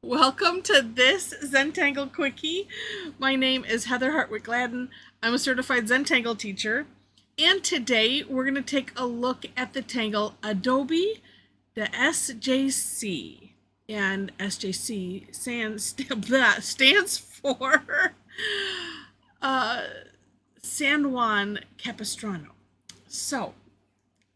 Welcome to this Zentangle Quickie. My name is Heather Hartwick Gladden. I'm a certified Zentangle teacher. And today we're going to take a look at the tangle Adobe de SJC. And SJC stands for San Juan Capistrano. So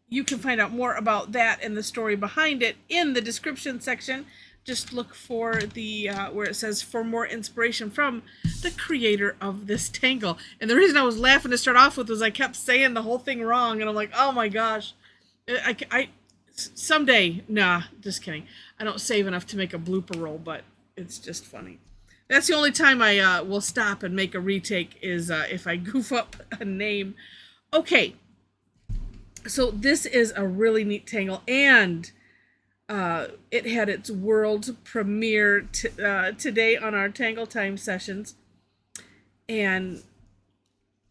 you can find out more about that and the story behind it in the description section. Just look for the where it says for more inspiration from the creator of this tangle. And the reason I was laughing to start off with was I kept saying the whole thing wrong, and I'm like, oh my gosh, I someday, nah, just kidding. I don't save enough to make a blooper roll, but it's just funny. That's the only time I will stop and make a retake is if I goof up a name. Okay, so this is a really neat tangle, and it had its world premiere today on our Tangle Time sessions. And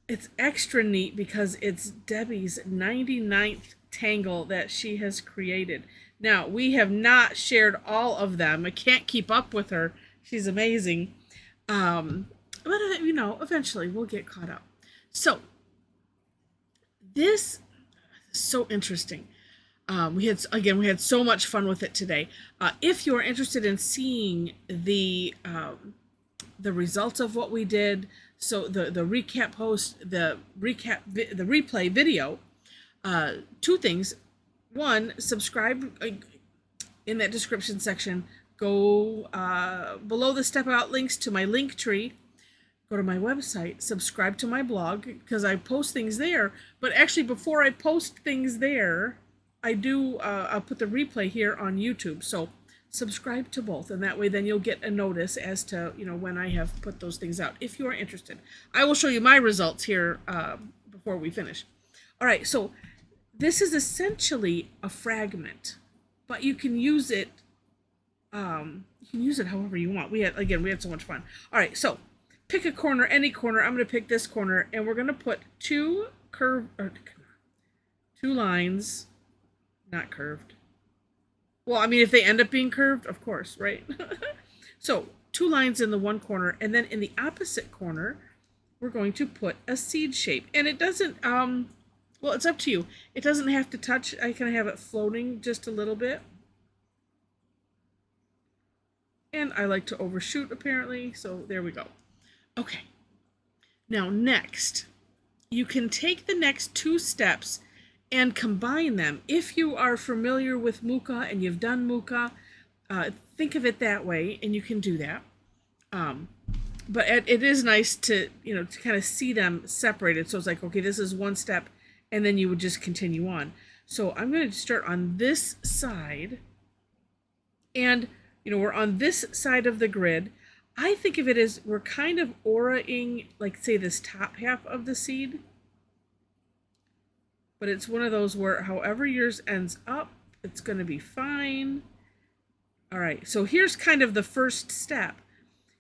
it's extra neat because it's Debbi's 99th tangle that she has created. Now, we have not shared all of them. I can't keep up with her. She's amazing. But, eventually we'll get caught up. So, this is so interesting. We had so much fun with it today. If you're interested in seeing the results of what we did, so the recap post, the replay video, two things. One, subscribe in that description section. Go below the step out links to my link tree. Go to my website, subscribe to my blog because I post things there. But actually, before I post things there, I'll put the replay here on YouTube. So subscribe to both, and that way then you'll get a notice as to, when I have put those things out, if you are interested. I will show you my results here before we finish. All right, so this is essentially a fragment, but you can use it however you want. We had so much fun. All right, so pick a corner, any corner. I'm going to pick this corner, and we're going to put two lines. Not curved. Well, I mean, if they end up being curved, of course, right? So, two lines in the one corner, and then in the opposite corner, we're going to put a seed shape. And it doesn't, well, it's up to you. It doesn't have to touch. I can have it floating just a little bit. And I like to overshoot, apparently, so there we go. Okay. Now, next, you can take the next two steps and combine them. If you are familiar with Muka and you've done Muka, think of it that way, and you can do that. But it is nice to kind of see them separated. So it's like, okay, this is one step, and then you would just continue on. So I'm going to start on this side, and we're on this side of the grid. I think of it as we're kind of auraing, like, say, this top half of the seed. But it's one of those where however yours ends up, it's going to be fine. All right, so here's kind of the first step.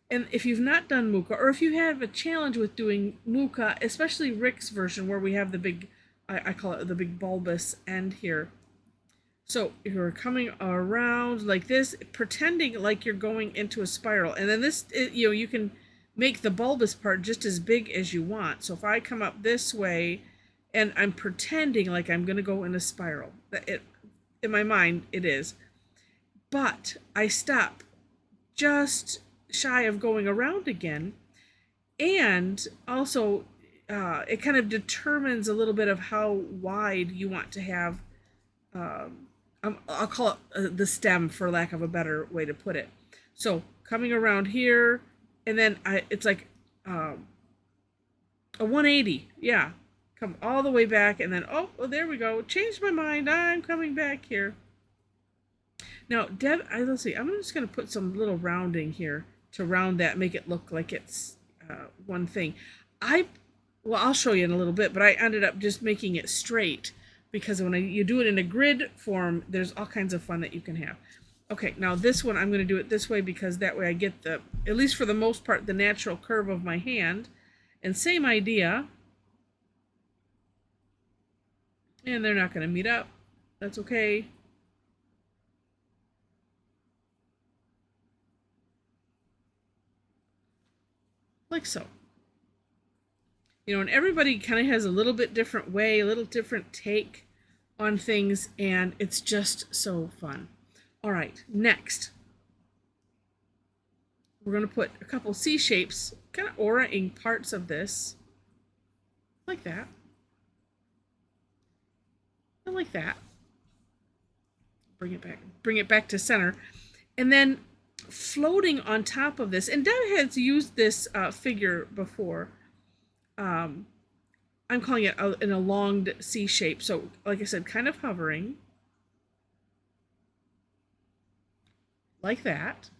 And if you've not done Muka, or if you have a challenge with doing Muka, especially Rick's version where we have the big, I call it the big bulbous end here. So you're coming around like this, pretending like you're going into a spiral. And then this, you can make the bulbous part just as big as you want. So if I come up this way, and I'm pretending like I'm going to go in a spiral. In my mind, it is. But I stop just shy of going around again. And also, it kind of determines a little bit of how wide you want to have, I'll call it the stem for lack of a better way to put it. So coming around here, and then it's like a 180, yeah. Come all the way back, and then, oh, well, there we go. Changed my mind. I'm coming back here. Now, let's see. I'm just going to put some little rounding here to round that, make it look like it's one thing. I'll show you in a little bit, but I ended up just making it straight because when you do it in a grid form, there's all kinds of fun that you can have. Okay, now this one, I'm going to do it this way because that way I get at least for the most part, the natural curve of my hand. And same idea. And they're not going to meet up. That's okay. like so. You know, and everybody kind of has a little bit different way, a little different take on things, and it's just so fun. All right, next, we're going to put a couple C shapes, kind of aura-ing parts of this, like that, and like that. Bring it back to center, and then floating on top of this. And Deb has used this figure before. I'm calling it an elonged C shape. So, like I said, kind of hovering, like that.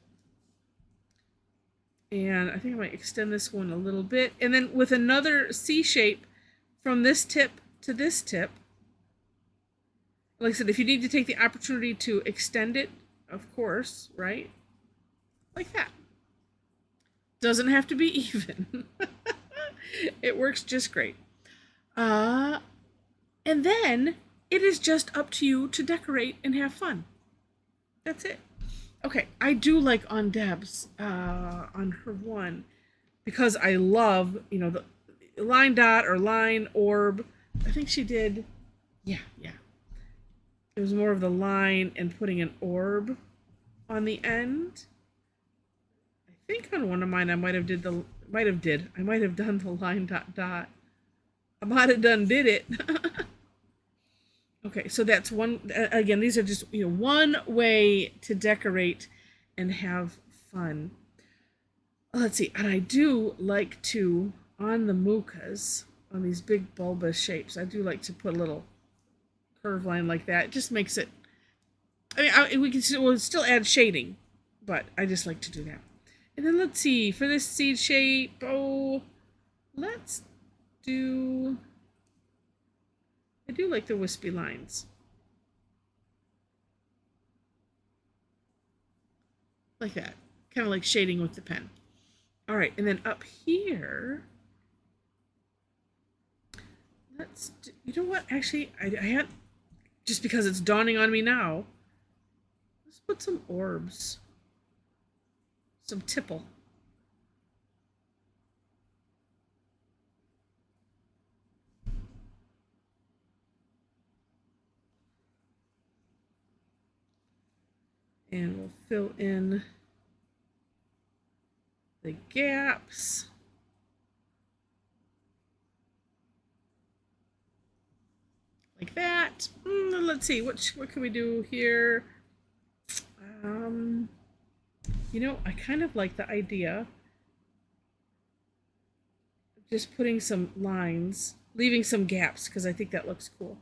And I think I might extend this one a little bit, and then with another C shape from this tip to this tip. Like I said, if you need to take the opportunity to extend it, of course, right? Like that. Doesn't have to be even. It works just great. And then it is just up to you to decorate and have fun. That's it. Okay, I do like on Deb's, on her one, because I love, you know, the line dot or line orb. I think she did, yeah. It was more of the line and putting an orb on the end. I think on one of mine I might have done the line dot dot. I might have did it. Okay, so that's one. Again, these are just, you know, one way to decorate and have fun. Let's see, and I do like to, on the mukas, on these big bulbous shapes, I do like to put a little curve line like that. It just makes it, I mean, we'll still add shading, but I just like to do that. And then let's see, for this seed shape, let's do, I do like the wispy lines. Like that, kind of like shading with the pen. All right, and then up here, let's do, you know what, actually, I had, just because it's dawning on me now, let's put some orbs. Some tipple. And we'll fill in the gaps. Like that. Let's see, what can we do here? You know, I kind of like the idea of just putting some lines, leaving some gaps, because I think that looks cool.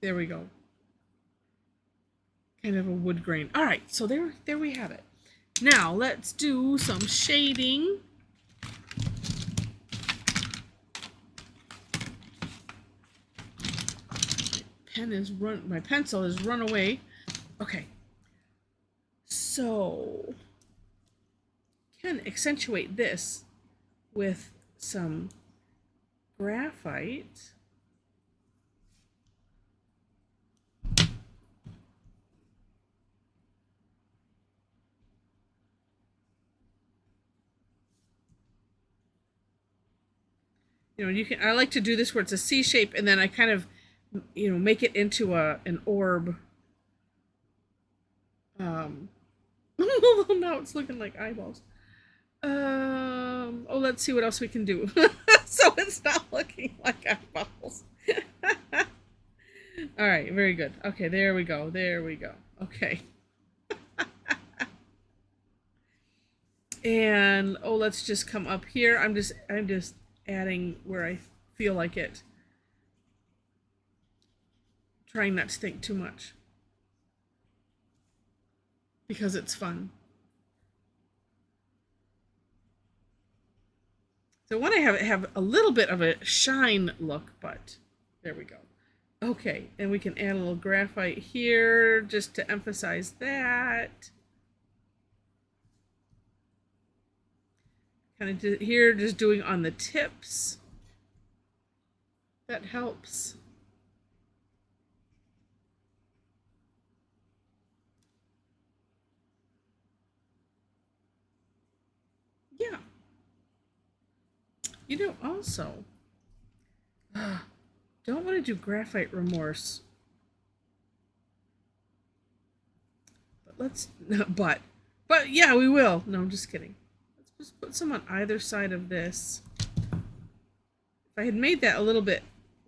There we go. Kind of a wood grain. All right, so there we have it. Now let's do some shading. My pencil has run away. Okay. So can accentuate this with some graphite. You know, I like to do this where it's a C shape, and then I kind of, you know, make it into an orb. Now it's looking like eyeballs. Oh, let's see what else we can do. So it's not looking like eyeballs. All right, very good. Okay, there we go. There we go. Okay. And let's just come up here. I'm just adding where I feel like it. Trying not to think too much, because it's fun. So I want to have a little bit of a shine look, but there we go. Okay, and we can add a little graphite here just to emphasize that. Kind of here, just doing on the tips. That helps. You know, also, don't want to do graphite remorse. But let's, but yeah, we will. No, I'm just kidding. Let's just put some on either side of this. If I had made that a little bit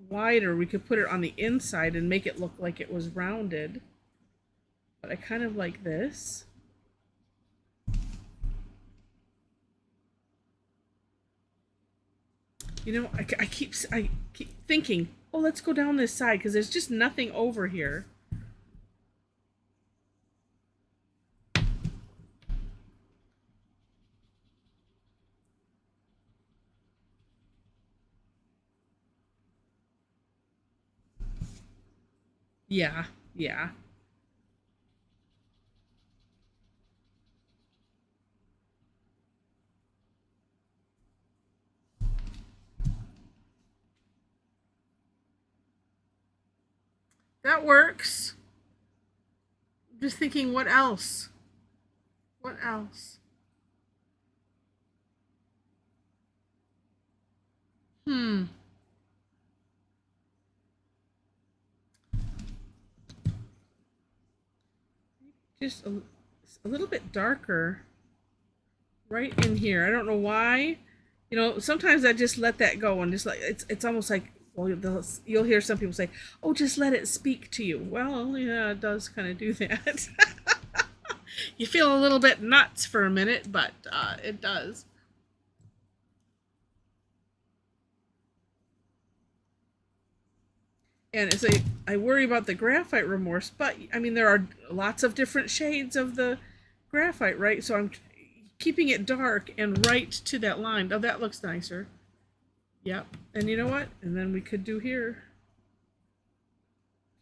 wider, we could put it on the inside and make it look like it was rounded. But I kind of like this. You know, I keep thinking, oh, let's go down this side because there's just nothing over here. Yeah, yeah. That works. I'm just thinking, what else? What else? Just a little bit darker right in here. I don't know why. You know, sometimes I just let that go and just like it's almost like, well, you'll hear some people say, "Oh, just let it speak to you." Well, yeah, it does kind of do that. You feel a little bit nuts for a minute, but it does. And as I worry about the graphite remorse, but I mean, there are lots of different shades of the graphite, right? So I'm keeping it dark and right to that line. Oh, that looks nicer. Yep. And you know what? And then we could do here.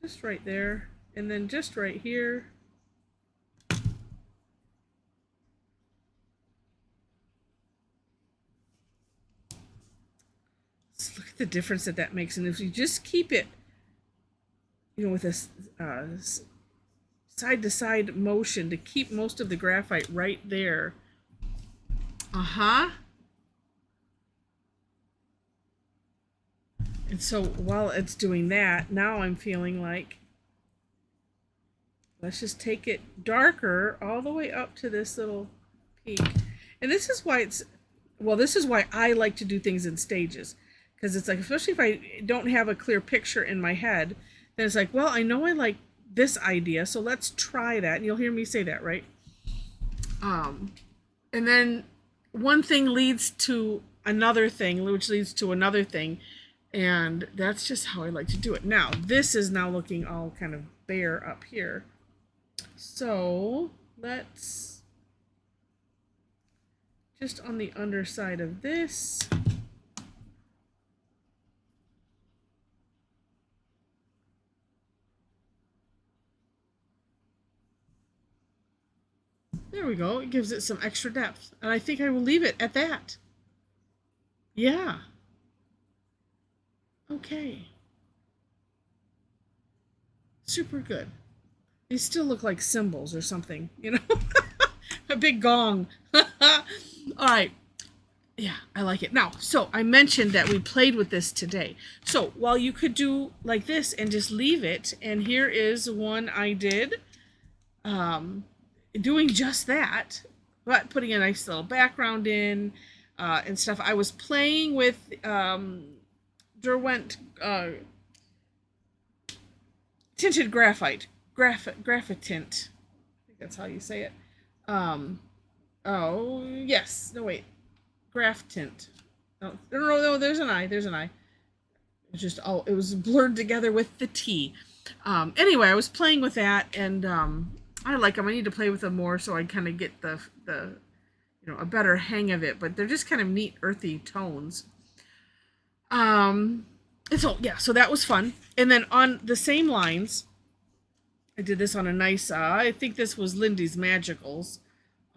Just right there. And then just right here. Let's look at the difference that makes. And if you just keep it, you know, with a side-to-side motion to keep most of the graphite right there. And so while it's doing that, now I'm feeling like, let's just take it darker all the way up to this little peak. And this is why this is why I like to do things in stages. Because it's like, especially if I don't have a clear picture in my head, then it's like, well, I know I like this idea, so let's try that. And you'll hear me say that, right? And then one thing leads to another thing, which leads to another thing. And that's just how I like to do it. Now, this is now looking all kind of bare up here. So let's just on the underside of this. There we go. It gives it some extra depth. And I think I will leave it at that. Yeah. Okay. Super good. These still look like cymbals or something, you know? A big gong. All right. Yeah, I like it. Now, so I mentioned that we played with this today. So while you could do like this and just leave it, and here is one I did. Doing just that, but putting a nice little background in and stuff. I was playing with Derwent tinted graphite, graphitint. I think that's how you say it. Oh yes, no wait, graph tint. No, there's an I. There's an I. It's just it was blurred together with the T. Anyway, I was playing with that and I like them. I need to play with them more so I kind of get the you know, a better hang of it. But they're just kind of neat, earthy tones. And so yeah, so that was fun. And then on the same lines, I did this on a nice. I think this was Lindy's Magicals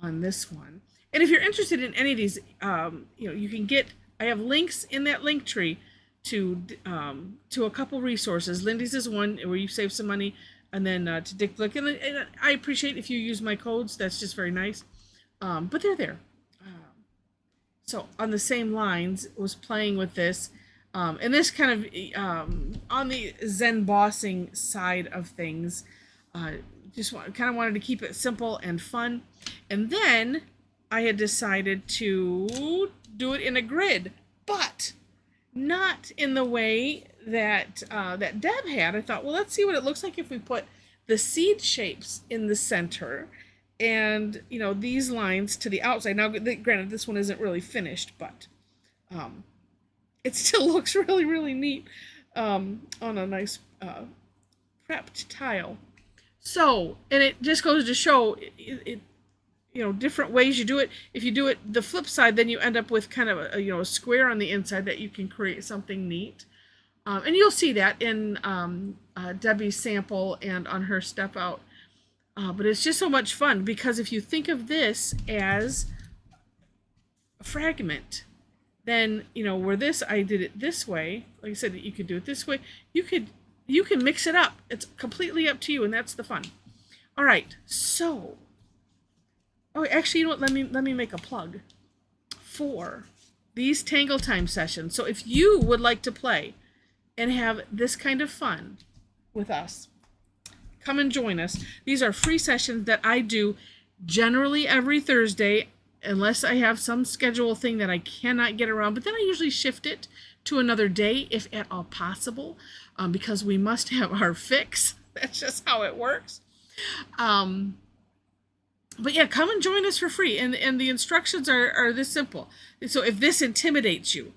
on this one. And if you're interested in any of these, you know, you can get. I have links in that link tree to a couple resources. Lindy's is one where you save some money. And then to Dick Blick. And I appreciate if you use my codes. That's just very nice. But they're there. So on the same lines, was playing with this, and this kind of on the Zen bossing side of things. Kind of wanted to keep it simple and fun, and then I had decided to do it in a grid, but not in the way that that Deb had. I thought, well, let's see what it looks like if we put the seed shapes in the center, and these lines to the outside. Now, granted, this one isn't really finished, but it still looks really, really neat on a nice prepped tile. So, and it just goes to show it different ways you do it. If you do it the flip side, then you end up with kind of a square on the inside that you can create something neat. And you'll see that in Debbie's sample and on her step out. But it's just so much fun, because if you think of this as a fragment, then where I did it this way, like I said, you could do it this way. You can mix it up. It's completely up to you, and that's the fun. All right, so actually, you know what? Let me make a plug for these Tangle Time sessions. So if you would like to play and have this kind of fun with us, come and join us. These are free sessions that I do generally every Thursday, unless I have some schedule thing that I cannot get around. But then I usually shift it to another day, if at all possible, because we must have our fix. That's just how it works. But yeah, come and join us for free. And the instructions are this simple. So if this intimidates you,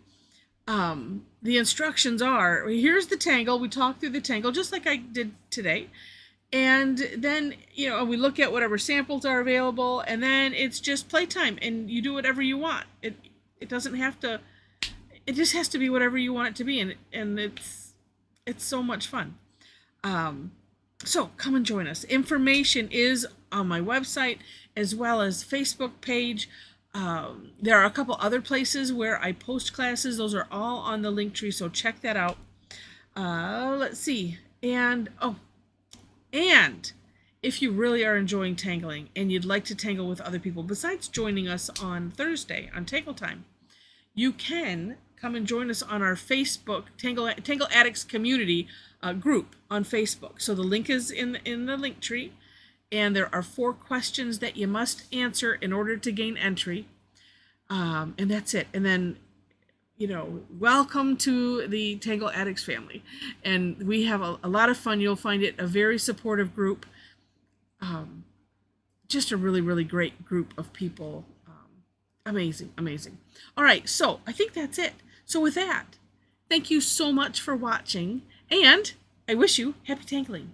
the instructions are, here's the tangle. We talk through the tangle just like I did today. And then, we look at whatever samples are available, and then it's just playtime, and you do whatever you want. It doesn't have to, it just has to be whatever you want it to be, and it's so much fun. So come and join us. Information is on my website as well as Facebook page. There are a couple other places where I post classes. Those are all on the link tree, so check that out. Let's see. And if you really are enjoying tangling and you'd like to tangle with other people, besides joining us on Thursday on Tangle Time, you can come and join us on our Facebook Tangle Addicts community group on Facebook. So the link is in the link tree, and there are 4 questions that you must answer in order to gain entry, and that's it. And then welcome to the Tangle Addicts family, and we have a lot of fun. You'll find it a very supportive group, just a really, really great group of people. Amazing. All right, so I think that's it. So with that, thank you so much for watching, and I wish you happy tangling.